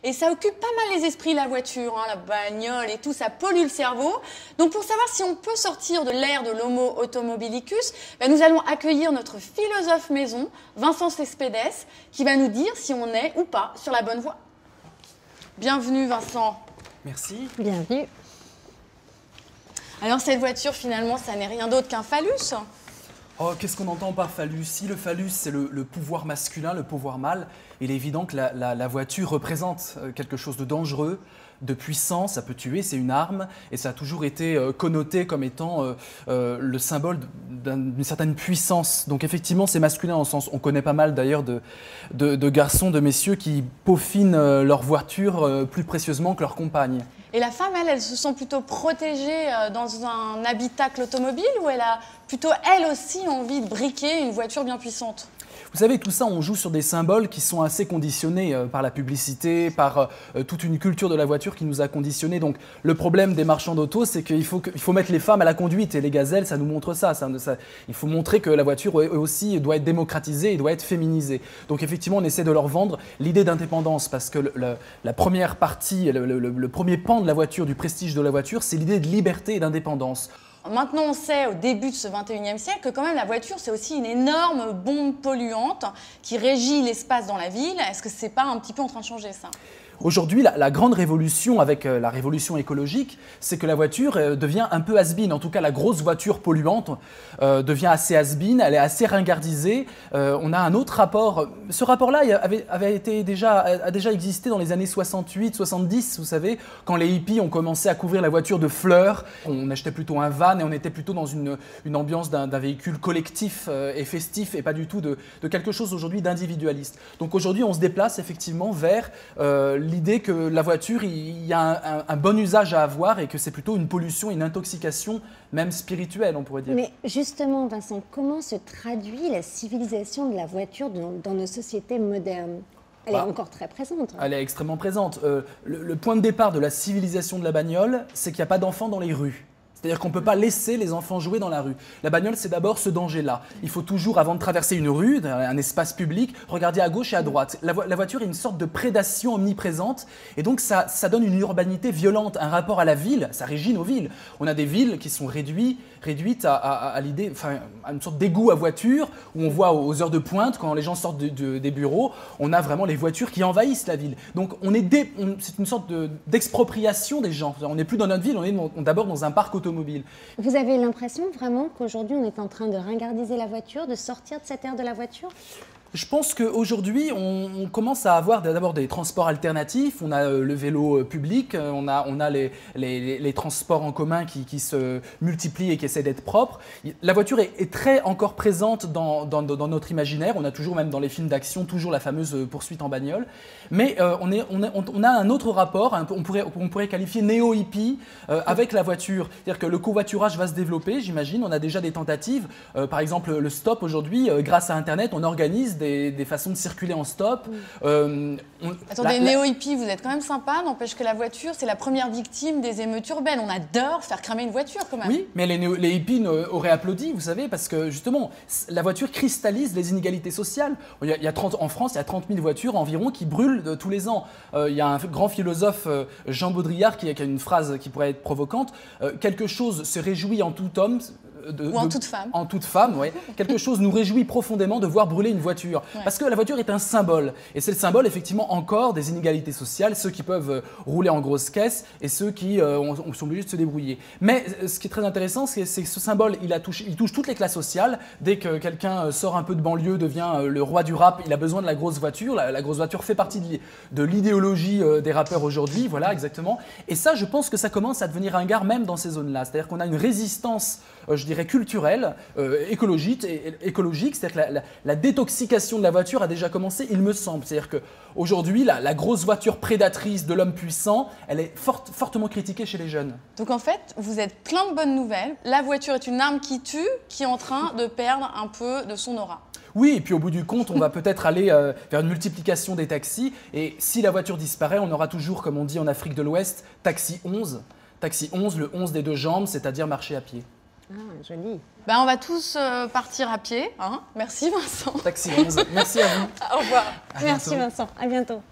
Et ça occupe pas mal les esprits, la voiture, hein, la bagnole et tout, ça pollue le cerveau. Donc pour savoir si on peut sortir de l'ère de l'homo automobilicus, nous allons accueillir notre philosophe maison, Vincent Cespedes, qui va nous dire si on est ou pas sur la bonne voie. Bienvenue Vincent. Merci. Bienvenue. Alors cette voiture finalement, ça n'est rien d'autre qu'un phallus. Oh, qu'est-ce qu'on entend par phallus? Si le phallus, c'est le pouvoir masculin, le pouvoir mâle, il est évident que la voiture représente quelque chose de dangereux, de puissant, ça peut tuer, c'est une arme, et ça a toujours été connoté comme étant le symbole d'une certaine puissance. Donc effectivement, c'est masculin en sens, on connaît pas mal d'ailleurs de garçons, de messieurs qui peaufinent leur voiture plus précieusement que leur compagne. Et la femme, elle se sent plutôt protégée dans un habitacle automobile ou elle a plutôt, elle aussi, envie de briquer une voiture bien puissante? Vous savez, tout ça, on joue sur des symboles qui sont assez conditionnés par la publicité, par toute une culture de la voiture qui nous a conditionnés. Donc, le problème des marchands d'auto, c'est qu'il faut mettre les femmes à la conduite. Et les gazelles, ça nous montre ça. Il faut montrer que la voiture aussi doit être démocratisée et doit être féminisée. Donc, effectivement, on essaie de leur vendre l'idée d'indépendance parce que la première partie, le premier pan de la voiture, du prestige de la voiture, c'est l'idée de liberté et d'indépendance. Maintenant, on sait au début de ce 21e siècle que quand même la voiture, c'est aussi une énorme bombe polluante qui régit l'espace dans la ville. Est-ce que c'est pas un petit peu en train de changer ça? Aujourd'hui, la grande révolution avec la révolution écologique, c'est que la voiture devient un peu has-been. En tout cas, la grosse voiture polluante devient assez has-been, elle est assez ringardisée. On a un autre rapport. Ce rapport-là a déjà existé dans les années 68, 70, vous savez, quand les hippies ont commencé à couvrir la voiture de fleurs. On achetait plutôt un van et on était plutôt dans une ambiance d'un véhicule collectif et festif et pas du tout de quelque chose aujourd'hui d'individualiste. Donc aujourd'hui, on se déplace effectivement vers l'idée que la voiture, il y a un bon usage à avoir et que c'est plutôt une pollution, une intoxication, même spirituelle, on pourrait dire. Mais justement, Vincent, comment se traduit la civilisation de la voiture dans nos sociétés modernes? Elle est encore très présente. Elle est extrêmement présente. Le point de départ de la civilisation de la bagnole, c'est qu'il n'y a pas d'enfants dans les rues. C'est-à-dire qu'on ne peut pas laisser les enfants jouer dans la rue. La bagnole, c'est d'abord ce danger-là. Il faut toujours, avant de traverser une rue, un espace public, regarder à gauche et à droite. La voiture est une sorte de prédation omniprésente et donc ça donne une urbanité violente, un rapport à la ville, ça régit nos villes. On a des villes qui sont réduites à l'idée, enfin, à une sorte d'égout à voiture, où on voit aux heures de pointe, quand les gens sortent des bureaux, on a vraiment les voitures qui envahissent la ville. Donc c'est une sorte d'expropriation des gens. On n'est plus dans notre ville, on est d'abord dans un parc automobile. Vous avez l'impression vraiment qu'aujourd'hui on est en train de ringardiser la voiture, de sortir de cette ère de la voiture? Je pense qu'aujourd'hui, on commence à avoir d'abord des transports alternatifs. On a le vélo public, on a les transports en commun qui se multiplient et qui essaient d'être propres. La voiture est très encore présente dans notre imaginaire. On a toujours, même dans les films d'action, toujours la fameuse poursuite en bagnole. Mais on a un autre rapport, on pourrait qualifier néo-hippie avec la voiture. C'est-à-dire que le covoiturage va se développer, j'imagine. On a déjà des tentatives. Par exemple, le stop aujourd'hui, grâce à Internet, on organise des façons de circuler en stop. Attendez, néo-hippie, vous êtes quand même sympa, n'empêche que la voiture, c'est la première victime des émeutes urbaines. On adore faire cramer une voiture quand même. Oui, mais les hippies auraient applaudi, vous savez, parce que justement, la voiture cristallise les inégalités sociales. En France, il y a 30 000 voitures environ qui brûlent tous les ans. Il y a un grand philosophe, Jean Baudrillard, qui a une phrase qui pourrait être provocante. Quelque chose se réjouit en tout homme. Ou en toute femme. En toute femme, oui. Quelque chose nous réjouit profondément de voir brûler une voiture. Ouais. Parce que la voiture est un symbole. Et c'est le symbole, effectivement, encore des inégalités sociales, ceux qui peuvent rouler en grosse caisse et ceux qui sont obligés de se débrouiller. Mais ce qui est très intéressant, c'est que ce symbole, il touche toutes les classes sociales. Dès que quelqu'un sort un peu de banlieue, devient le roi du rap, il a besoin de la grosse voiture. La grosse voiture fait partie de l'idéologie des rappeurs aujourd'hui, voilà, exactement. Et ça, je pense que ça commence à devenir ringard même dans ces zones-là. C'est-à-dire qu'on a une résistance, je dirais, culturelle, écologique, c'est-à-dire que la détoxication de la voiture a déjà commencé, il me semble. C'est-à-dire qu'aujourd'hui, la grosse voiture prédatrice de l'homme puissant, elle est fortement critiquée chez les jeunes. Donc en fait, vous êtes plein de bonnes nouvelles. La voiture est une arme qui tue, qui est en train de perdre un peu de son aura. Oui, et puis au bout du compte, on va peut-être aller vers une multiplication des taxis. Et si la voiture disparaît, on aura toujours, comme on dit en Afrique de l'Ouest, taxi 11. Taxi 11, le 11 des deux jambes, c'est-à-dire marcher à pied. Ah, joli. Ben, on va tous partir à pied. Hein. Merci Vincent. Taxi 11, merci à vous. Au revoir. Merci Vincent, à bientôt.